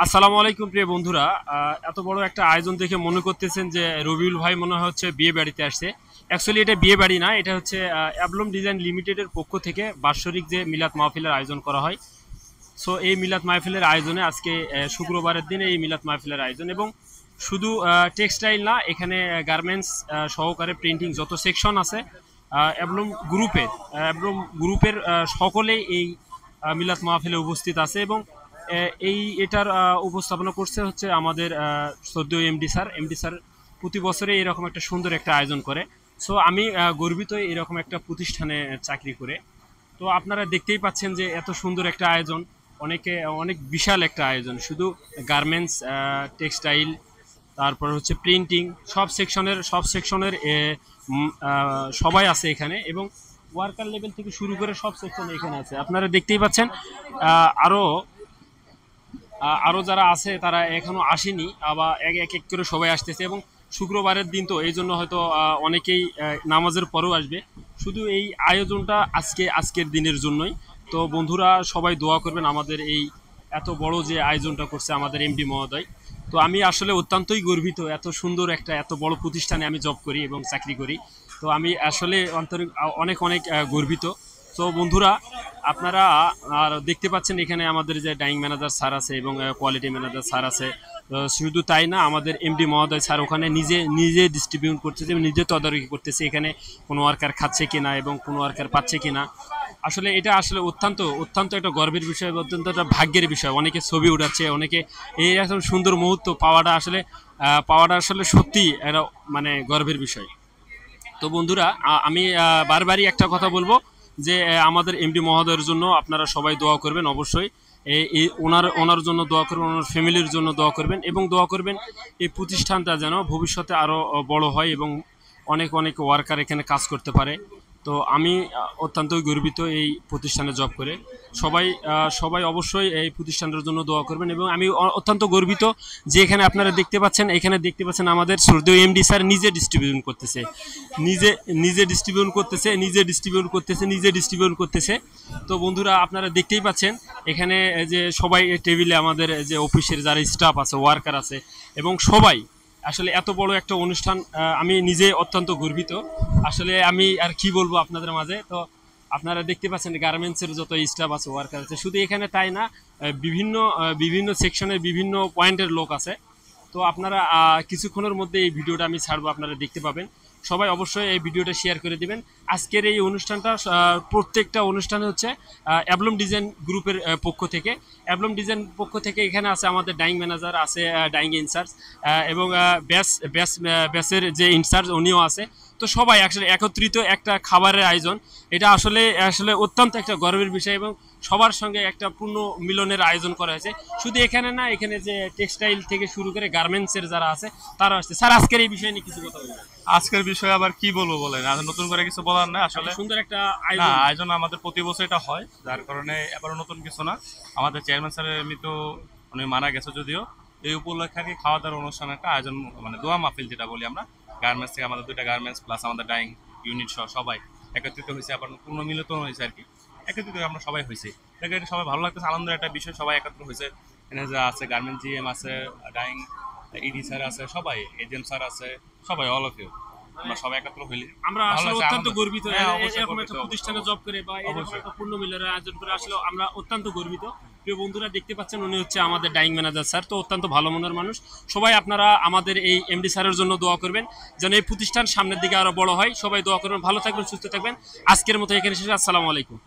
আসসালামু আলাইকুম প্রিয় বন্ধুরা। এত বড় একটা আয়োজন দেখে মনে করতেছেন যে রবিউল ভাই মনে হচ্ছে বিয়ে বাড়িতে আসছে। অ্যাকচুয়ালি এটা বিয়ে বাড়ি না, এটা হচ্ছে অ্যাবলম ডিজাইন লিমিটেডের পক্ষ থেকে বাৎসরিক যে মিলাদ মাহফিলের আয়োজন করা হয়। সো এই মিলাদ মাহফিলের আয়োজনে আজকে শুক্রবারের দিনে এই মিলাদ মাহফিলের আয়োজন, এবং শুধু টেক্সটাইল না, এখানে গার্মেন্টস সহকারে প্রিন্টিং যত সেকশন আছে অ্যাবলম গ্রুপের সকলেই এই মিলাদ মাহফিলে উপস্থিত আছে। এবং এটার উপস্থাপনা করছে হচ্ছে আমাদের শ্রদ্ধেয় এমডি স্যার প্রতি বছরে এরকম একটা সুন্দর একটা আয়োজন করে। সো আমি গর্বিত এরকম একটা প্রতিষ্ঠানে চাকরি করে। তো আপনারা দেখতেই পাচ্ছেন যে এত সুন্দর একটা আয়োজন, অনেক বিশাল একটা আয়োজন। শুধু গার্মেন্টস, টেক্সটাইল, তারপর হচ্ছে প্রিন্টিং, সব সেকশনের সবাই আছে এখানে, এবং ওয়ার্কার লেভেল থেকে শুরু করে সব সেকশন এখানে আছে। আপনারা দেখতেই পাচ্ছেন আরও আরও যারা আছে তারা এখনো আসেনি, আবার এক এক এক করে সবাই আসতেছে। এবং শুক্রবারের দিন তো এই জন্য হয়তো অনেকেই নামাজের পরেও আসবে। শুধু এই আয়োজনটা আজকের দিনের জন্যই। তো বন্ধুরা সবাই দোয়া করবেন আমাদের এই এত বড় যে আয়োজনটা করছে আমাদের এমডি মহোদয়। তো আমি আসলে অত্যন্তই গর্বিত, এত সুন্দর একটা এত বড় প্রতিষ্ঠানে আমি জব করি এবং চাকরি করি। তো আমি আসলে অনেক অনেক গর্বিত। তো বন্ধুরা, আপনারা আর দেখতে পাচ্ছেন এখানে আমাদের যে ডাইং ম্যানেজার স্যার আছে এবং কোয়ালিটি ম্যানেজার স্যার আছে। শুধু তাই না, আমাদের এমডি মহোদয় স্যার ওখানে নিজে নিজে ডিস্ট্রিবিউট করতেছে, নিজে তদারকি করতেছে এখানে কোনো ওয়ার্কার খাচ্ছে কিনা এবং কোনো ওয়ার্কার পাচ্ছে কিনা। আসলে এটা আসলে অত্যন্ত অত্যন্ত একটা গর্বের বিষয়, অত্যন্ত একটা ভাগ্যের বিষয়। অনেকে ছবি উঠাচ্ছে, অনেকে এই এত সুন্দর মুহূর্ত পাওয়াটা আসলে সত্যি একটা মানে গর্বের বিষয়। তো বন্ধুরা, আমি বারবারই একটা কথা বলবো যে আমাদের এমডি মহোদয়ের জন্য আপনারা সবাই দোয়া করবেন অবশ্যই। ওনার জন্য দোয়া করবেন, ওনার ফ্যামিলির জন্য দোয়া করবেন, এবং দোয়া করবেন এই প্রতিষ্ঠানটা যেন ভবিষ্যতে আরও বড় হয় এবং অনেক অনেক ওয়ার্কার এখানে কাজ করতে পারে। তো আমি অত্যন্তই গর্বিত এই প্রতিষ্ঠানে জব করে। সবাই অবশ্যই এই প্রতিষ্ঠানটার জন্য দোয়া করবেন। এবং আমি অত্যন্ত গর্বিত যে এখানে দেখতে পাচ্ছেন আমাদের শ্রদ্ধেয় এমডি স্যার নিজে ডিস্ট্রিবিউট করতেছে। তো বন্ধুরা, আপনারা দেখতেই পাচ্ছেন এখানে যে সবাই টেবিলে আমাদের যে অফিসের যারা স্টাফ আছে, ওয়ার্কার আছে, এবং সবাই আসলে এত বড় একটা অনুষ্ঠান, আমি নিজে অত্যন্ত গর্বিত। আসলে আমি আর কি বলবো আপনাদের মাঝে। তো আপনারা দেখতে পাচ্ছেন গার্মেন্টসের যত স্টাফ আছে, ওয়ার্কার আছে, শুধু এখানে তাই না, বিভিন্ন সেকশনের বিভিন্ন পয়েন্টের লোক আছে। তো আপনারা কিছুক্ষণের মধ্যে এই ভিডিওটা আমি ছাড়বো, আপনারা দেখতে পাবেন। সবাই অবশ্যই এই ভিডিওটা শেয়ার করে দিবেন। আজকের এই অনুষ্ঠানটা প্রত্যেকটা অনুষ্ঠানে হচ্ছে অ্যাবলম ডিজাইন গ্রুপের পক্ষ থেকে এখানে আছে আমাদের ডাইং ম্যানেজার আছে, ডাইং ইনচার্জ, এবং ব্যাসের যে ইনচার্জ উনিও আছে। তো সবাই আসলে একত্রিত একটা খাবারের আয়োজন। এটা আসলে আসলে অত্যন্ত একটা গর্বের বিষয়, এবং সবার সঙ্গে একটা পূর্ণ মিলনের আয়োজন করা হয়েছে। শুধু এখানে না, এখানে যে টেক্সটাইল থেকে শুরু করে গার্মেন্টসের যারা আছে তারা আসছে। স্যার, আজকের এই বিষয় নিয়ে কিছু কথা বলবেন? আজকের বিষয়ে আবার কি বলবো বলেন, আর নতুন করে কিছু বলার নাই আসলে। সুন্দর একটা না, আয়োজন। আয়োজন আমাদের প্রতি বছর এটা হয়, যার কারণে এবারও নতুন কিছু না। আমাদের চেয়ারম্যান স্যারের এমনি তো উনি মারা গেছে যদিও, এই উপলক্ষে আর কি খাওয়া দাওয়ার অনুষ্ঠান একটা আয়োজন, মানে দোয়া মাহফিল যেটা বলি আমরা। গার্মেন্টস থেকে আমাদের দুইটা গার্মেন্টস প্লাস আমাদের ডাইং ইউনিট সহ সবাই একত্রিত হয়েছে, আবার পুনর্মিলিত হয়েছে আর কি। একত্রিত হয়ে আমরা সবাই হয়েছি, এটা সবাই ভালো লাগতেছে, আনন্দের একটা বিষয়। সবাই একত্র হয়েছে, এখানে যা আছে গার্মেন্টস জিএম আছে, ডাইং ইডি স্যার আছে, সবাই এজেন্ট স্যার আছে, সবাই অল অফ ইউ। আমরা সবাই একত্র হইলি আমরা ভালো আসলে লাগছে, অত্যন্ত আনন্দ। গর্বিত হ্যাঁ, অবশ্যই এরকম গর্বিত, একটা প্রতিষ্ঠানে জব করে বা এরকম অবশ্যই। একটা পূর্ণ মিলনের আয়োজন করে। আসলে আমরা অত্যন্ত গর্বিত। প্রিয় বন্ধুরা, দেখতে পাচ্ছেন উনি হচ্ছে আমাদের ডাইং ম্যানেজার স্যার। তো অত্যন্ত ভালো মনের মানুষ। সবাই আপনারা আমাদের এই এমডি স্যারের জন্য দোয়া করবেন যেন এই প্রতিষ্ঠান সামনের দিকে আরো বড় হয়। সবাই দোয়া করবেন। ভালো থাকবেন, সুস্থ থাকবেন। আজকের মতো এখানে শেষ। আসসালামু আলাইকুম।